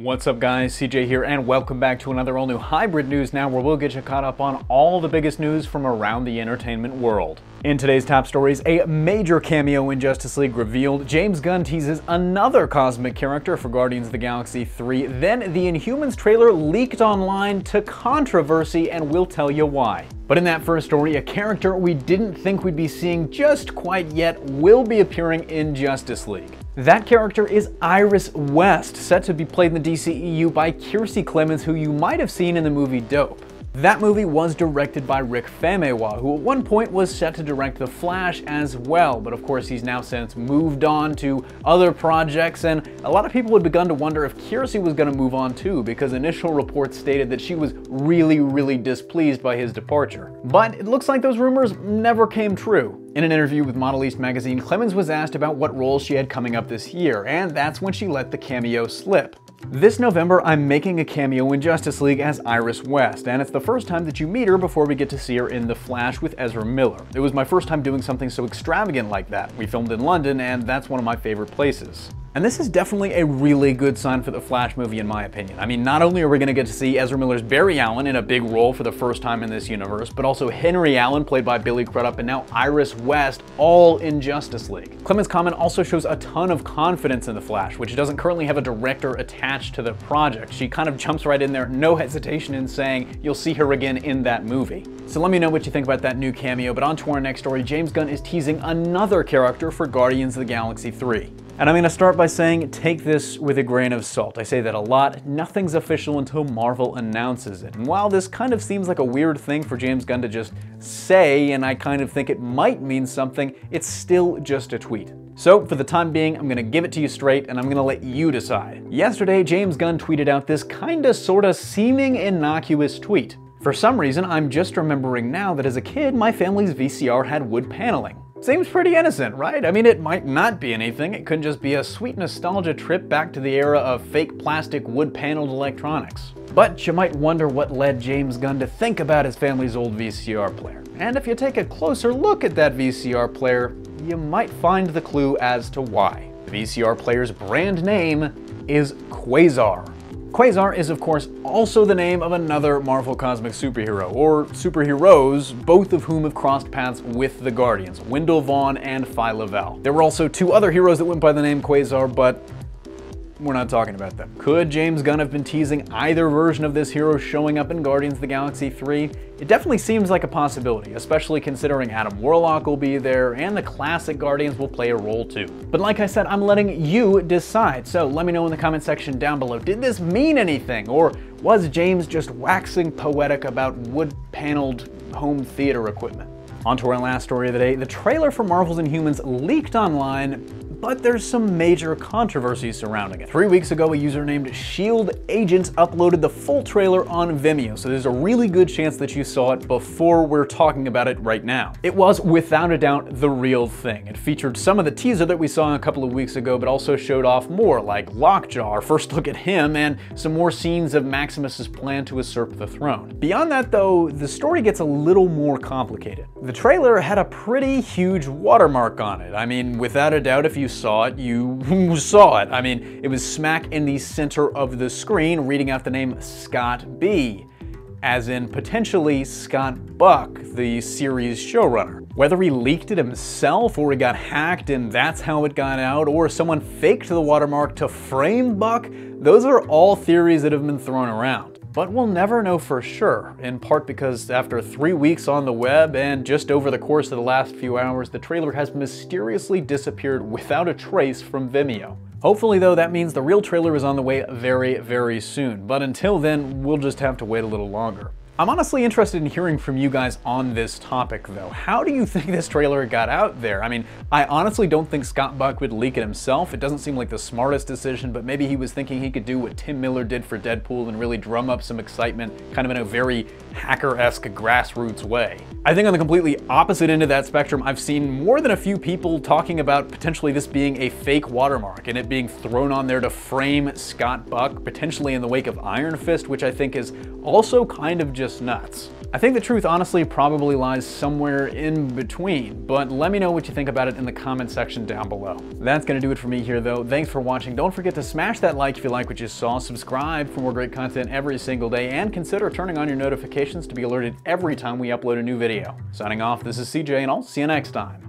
What's up guys, CJ here and welcome back to another all-new Hybrid News Now where we'll get you caught up on all the biggest news from around the entertainment world. In today's top stories, a major cameo in Justice League revealed, James Gunn teases another cosmic character for Guardians of the Galaxy 3, then the Inhumans trailer leaked online to controversy and we'll tell you why. But in that first story, a character we didn't think we'd be seeing just quite yet will be appearing in Justice League. That character is Iris West, set to be played in the DCEU by Kiersey Clemons, who you might have seen in the movie Dope. That movie was directed by Rick Famuyiwa, who at one point was set to direct The Flash as well, but of course he's now since moved on to other projects, and a lot of people had begun to wonder if Kiersey was going to move on too, because initial reports stated that she was really displeased by his departure. But it looks like those rumors never came true. In an interview with Model East magazine, Clemons was asked about what roles she had coming up this year, and that's when she let the cameo slip. This November, I'm making a cameo in Justice League as Iris West, and it's the first time that you meet her before we get to see her in The Flash with Ezra Miller. It was my first time doing something so extravagant like that. We filmed in London, and that's one of my favorite places. And this is definitely a really good sign for the Flash movie in my opinion. I mean, not only are we going to get to see Ezra Miller's Barry Allen in a big role for the first time in this universe, but also Henry Allen played by Billy Crudup and now Iris West all in Justice League. Clemons' comment also shows a ton of confidence in the Flash, which doesn't currently have a director attached to the project. She kind of jumps right in there, no hesitation in saying you'll see her again in that movie. So let me know what you think about that new cameo, but on to our next story. James Gunn is teasing another character for Guardians of the Galaxy 3. And I'm going to start by saying, take this with a grain of salt. I say that a lot. Nothing's official until Marvel announces it. And while this kind of seems like a weird thing for James Gunn to just say, and I kind of think it might mean something, it's still just a tweet. So for the time being, I'm going to give it to you straight and I'm going to let you decide. Yesterday, James Gunn tweeted out this kinda sorta seeming innocuous tweet. For some reason, I'm just remembering now that as a kid, my family's VCR had wood paneling. Seems pretty innocent, right? I mean, it might not be anything. It could just be a sweet nostalgia trip back to the era of fake plastic wood-paneled electronics. But you might wonder what led James Gunn to think about his family's old VCR player. And if you take a closer look at that VCR player, you might find the clue as to why. The VCR player's brand name is Quasar. Quasar is, of course, also the name of another Marvel cosmic superhero, or superheroes, both of whom have crossed paths with the Guardians, Wendell Vaughn and Phi Lavelle. There were also two other heroes that went by the name Quasar, but we're not talking about them. Could James Gunn have been teasing either version of this hero showing up in Guardians of the Galaxy 3? It definitely seems like a possibility, especially considering Adam Warlock will be there and the classic Guardians will play a role too. But like I said, I'm letting you decide, so let me know in the comment section down below. Did this mean anything, or was James just waxing poetic about wood-paneled home theater equipment? On to our last story of the day. The trailer for Marvel's Inhumans leaked online, but there's some major controversy surrounding it. 3 weeks ago, a user named S.H.I.E.L.D. Agents uploaded the full trailer on Vimeo, so there's a really good chance that you saw it before we're talking about it right now. It was, without a doubt, the real thing. It featured some of the teaser that we saw a couple of weeks ago, but also showed off more, like Lockjaw, our first look at him, and some more scenes of Maximus's plan to usurp the throne. Beyond that, though, the story gets a little more complicated. The trailer had a pretty huge watermark on it. I mean, without a doubt, if you saw it, you saw it. I mean, it was smack in the center of the screen, reading out the name Scott B, as in potentially Scott Buck, the series showrunner. Whether he leaked it himself or he got hacked and that's how it got out, or someone faked the watermark to frame Buck, those are all theories that have been thrown around. But we'll never know for sure, in part because after 3 weeks on the web and just over the course of the last few hours, the trailer has mysteriously disappeared without a trace from Vimeo. Hopefully though, that means the real trailer is on the way very soon, but until then, we'll just have to wait a little longer. I'm honestly interested in hearing from you guys on this topic though. How do you think this trailer got out there? I mean, I honestly don't think Scott Buck would leak it himself. It doesn't seem like the smartest decision, but maybe he was thinking he could do what Tim Miller did for Deadpool and really drum up some excitement, kind of in a very hacker-esque grassroots way. I think on the completely opposite end of that spectrum, I've seen more than a few people talking about potentially this being a fake watermark and it being thrown on there to frame Scott Buck, potentially in the wake of Iron Fist, which I think is also kind of just just nuts? I think the truth honestly probably lies somewhere in between, but let me know what you think about it in the comment section down below. That's gonna do it for me here though. Thanks for watching. Don't forget to smash that like if you like what you saw, subscribe for more great content every single day, and consider turning on your notifications to be alerted every time we upload a new video. Signing off, this is CJ, and I'll see you next time.